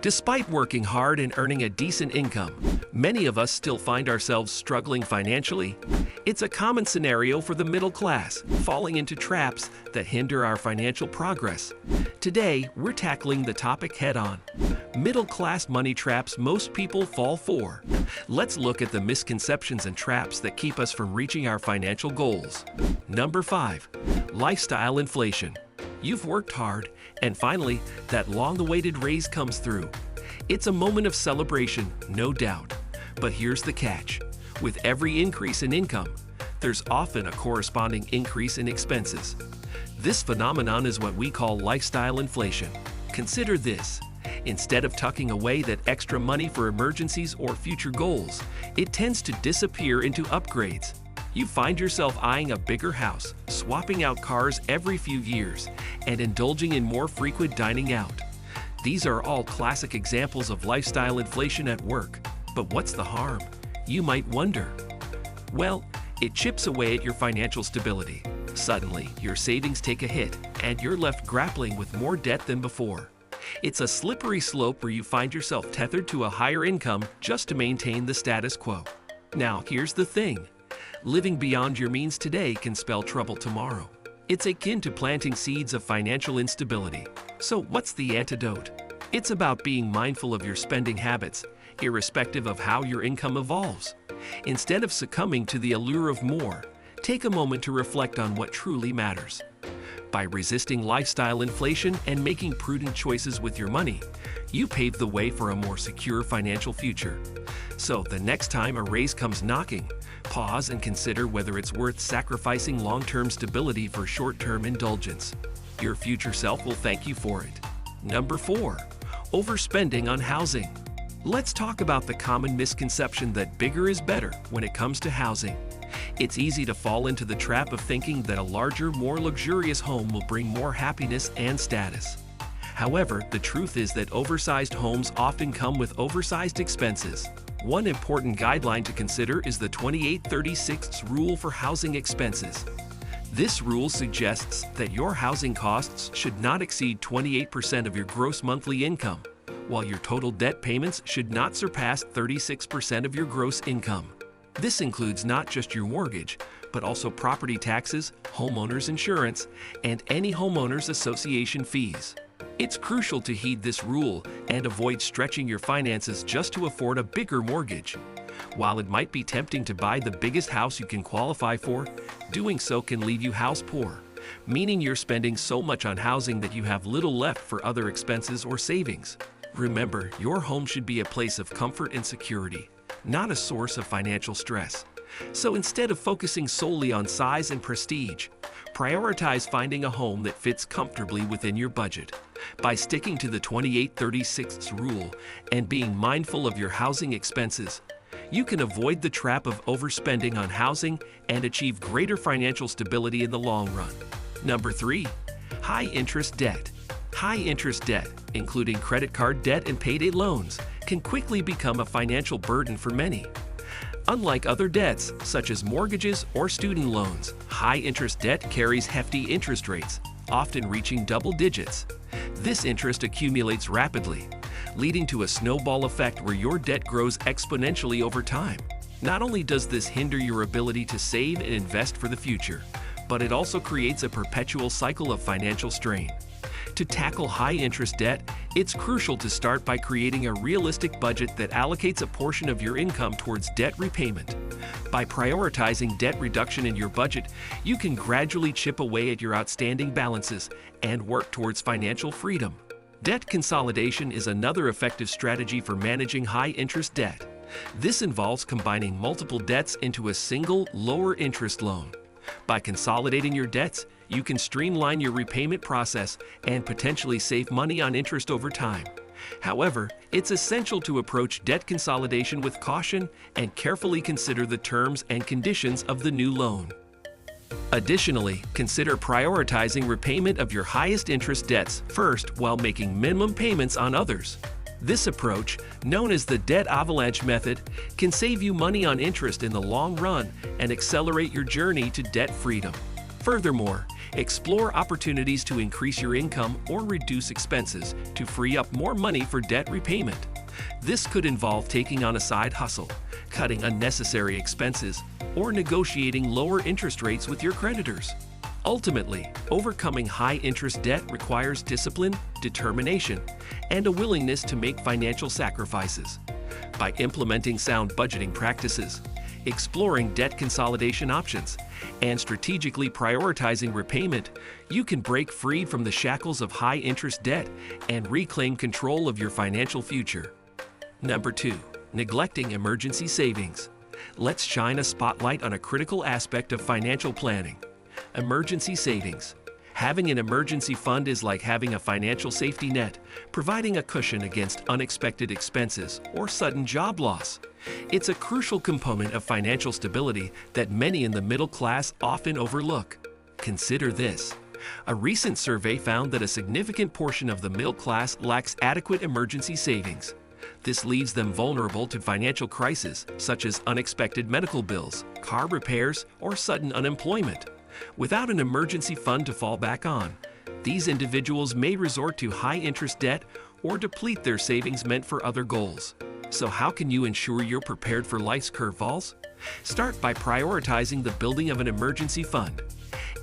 Despite working hard and earning a decent income, many of us still find ourselves struggling financially. It's a common scenario for the middle class, falling into traps that hinder our financial progress. Today, we're tackling the topic head-on: middle-class money traps most people fall for. Let's look at the misconceptions and traps that keep us from reaching our financial goals. Number 5. Lifestyle inflation. You've worked hard, and finally, that long-awaited raise comes through. It's a moment of celebration, no doubt. But here's the catch. With every increase in income, there's often a corresponding increase in expenses. This phenomenon is what we call lifestyle inflation. Consider this. Instead of tucking away that extra money for emergencies or future goals, it tends to disappear into upgrades. You find yourself eyeing a bigger house, swapping out cars every few years, and indulging in more frequent dining out. These are all classic examples of lifestyle inflation at work. But what's the harm? You might wonder. Well, it chips away at your financial stability. Suddenly, your savings take a hit, and you're left grappling with more debt than before. It's a slippery slope where you find yourself tethered to a higher income just to maintain the status quo. Now, here's the thing. Living beyond your means today can spell trouble tomorrow. It's akin to planting seeds of financial instability. So what's the antidote? It's about being mindful of your spending habits, irrespective of how your income evolves. Instead of succumbing to the allure of more, take a moment to reflect on what truly matters. By resisting lifestyle inflation and making prudent choices with your money, you pave the way for a more secure financial future. So the next time a raise comes knocking, pause and consider whether it's worth sacrificing long-term stability for short-term indulgence. Your future self will thank you for it. Number 4. Overspending on housing. Let's talk about the common misconception that bigger is better when it comes to housing. It's easy to fall into the trap of thinking that a larger, more luxurious home will bring more happiness and status. However, the truth is that oversized homes often come with oversized expenses. One important guideline to consider is the 28-36 rule for housing expenses. This rule suggests that your housing costs should not exceed 28% of your gross monthly income, while your total debt payments should not surpass 36% of your gross income. This includes not just your mortgage, but also property taxes, homeowners insurance, and any homeowners association fees. It's crucial to heed this rule and avoid stretching your finances just to afford a bigger mortgage. While it might be tempting to buy the biggest house you can qualify for, doing so can leave you house poor, meaning you're spending so much on housing that you have little left for other expenses or savings. Remember, your home should be a place of comfort and security, not a source of financial stress. So instead of focusing solely on size and prestige, prioritize finding a home that fits comfortably within your budget. By sticking to the 28-36 rule and being mindful of your housing expenses, you can avoid the trap of overspending on housing and achieve greater financial stability in the long run. Number 3. High-interest debt. High-interest debt, including credit card debt and payday loans, can quickly become a financial burden for many. Unlike other debts, such as mortgages or student loans, high-interest debt carries hefty interest rates, often reaching double digits. This interest accumulates rapidly, leading to a snowball effect where your debt grows exponentially over time. Not only does this hinder your ability to save and invest for the future, but it also creates a perpetual cycle of financial strain. To tackle high-interest debt, it's crucial to start by creating a realistic budget that allocates a portion of your income towards debt repayment. By prioritizing debt reduction in your budget, you can gradually chip away at your outstanding balances and work towards financial freedom. Debt consolidation is another effective strategy for managing high-interest debt. This involves combining multiple debts into a single, lower-interest loan. By consolidating your debts, you can streamline your repayment process and potentially save money on interest over time. However, it's essential to approach debt consolidation with caution and carefully consider the terms and conditions of the new loan. Additionally, consider prioritizing repayment of your highest interest debts first while making minimum payments on others. This approach, known as the debt avalanche method, can save you money on interest in the long run and accelerate your journey to debt freedom. Furthermore, explore opportunities to increase your income or reduce expenses to free up more money for debt repayment. This could involve taking on a side hustle, cutting unnecessary expenses, or negotiating lower interest rates with your creditors. Ultimately, overcoming high-interest debt requires discipline, determination, and a willingness to make financial sacrifices. By implementing sound budgeting practices, exploring debt consolidation options, and strategically prioritizing repayment, you can break free from the shackles of high-interest debt and reclaim control of your financial future. Number 2. Neglecting emergency savings. Let's shine a spotlight on a critical aspect of financial planning: emergency savings. Having an emergency fund is like having a financial safety net, providing a cushion against unexpected expenses or sudden job loss. It's a crucial component of financial stability that many in the middle class often overlook. Consider this. A recent survey found that a significant portion of the middle class lacks adequate emergency savings. This leaves them vulnerable to financial crises such as unexpected medical bills, car repairs, or sudden unemployment. Without an emergency fund to fall back on, these individuals may resort to high-interest debt or deplete their savings meant for other goals. So how can you ensure you're prepared for life's curveballs? Start by prioritizing the building of an emergency fund.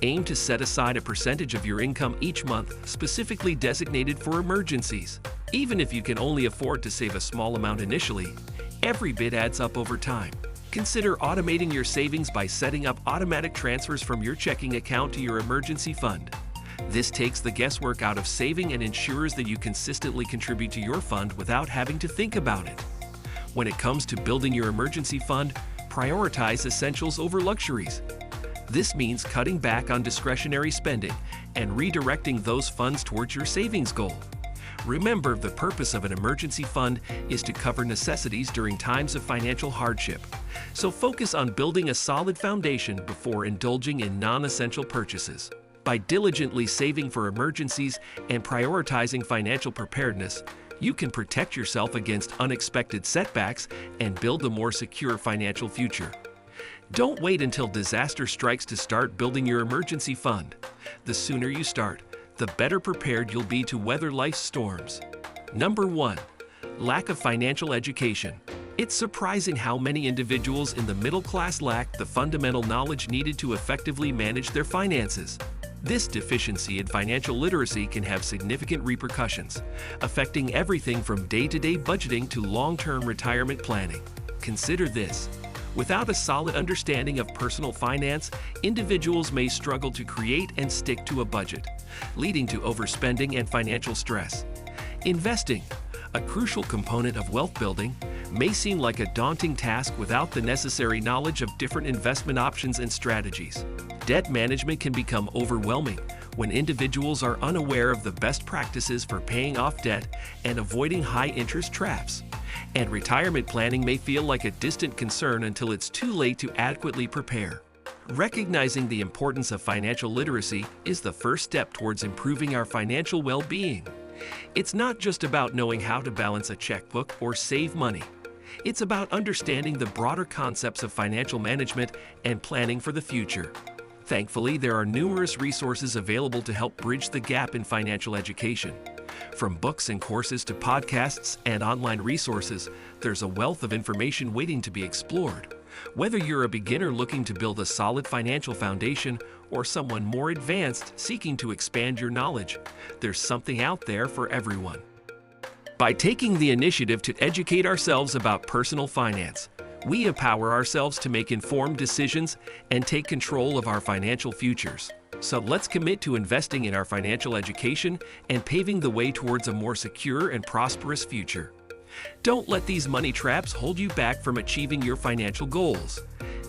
Aim to set aside a percentage of your income each month specifically designated for emergencies. Even if you can only afford to save a small amount initially, every bit adds up over time. Consider automating your savings by setting up automatic transfers from your checking account to your emergency fund. This takes the guesswork out of saving and ensures that you consistently contribute to your fund without having to think about it. When it comes to building your emergency fund, prioritize essentials over luxuries. This means cutting back on discretionary spending and redirecting those funds towards your savings goal. Remember, the purpose of an emergency fund is to cover necessities during times of financial hardship. So focus on building a solid foundation before indulging in non-essential purchases. By diligently saving for emergencies and prioritizing financial preparedness, you can protect yourself against unexpected setbacks and build a more secure financial future. Don't wait until disaster strikes to start building your emergency fund. The sooner you start, the better prepared you'll be to weather life's storms. Number 1. Lack of financial education. It's surprising how many individuals in the middle class lack the fundamental knowledge needed to effectively manage their finances. This deficiency in financial literacy can have significant repercussions, affecting everything from day-to-day budgeting to long-term retirement planning. Consider this. Without a solid understanding of personal finance, individuals may struggle to create and stick to a budget, leading to overspending and financial stress. Investing, a crucial component of wealth building, may seem like a daunting task without the necessary knowledge of different investment options and strategies. Debt management can become overwhelming when individuals are unaware of the best practices for paying off debt and avoiding high-interest traps. And retirement planning may feel like a distant concern until it's too late to adequately prepare. Recognizing the importance of financial literacy is the first step towards improving our financial well-being. It's not just about knowing how to balance a checkbook or save money. It's about understanding the broader concepts of financial management and planning for the future. Thankfully, there are numerous resources available to help bridge the gap in financial education. From books and courses to podcasts and online resources, there's a wealth of information waiting to be explored. Whether you're a beginner looking to build a solid financial foundation or someone more advanced seeking to expand your knowledge, there's something out there for everyone. By taking the initiative to educate ourselves about personal finance, we empower ourselves to make informed decisions and take control of our financial futures. So let's commit to investing in our financial education and paving the way towards a more secure and prosperous future. Don't let these money traps hold you back from achieving your financial goals.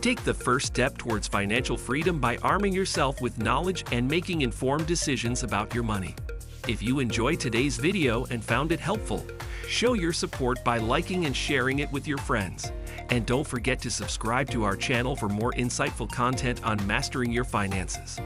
Take the first step towards financial freedom by arming yourself with knowledge and making informed decisions about your money. If you enjoyed today's video and found it helpful, show your support by liking and sharing it with your friends. And don't forget to subscribe to our channel for more insightful content on mastering your finances.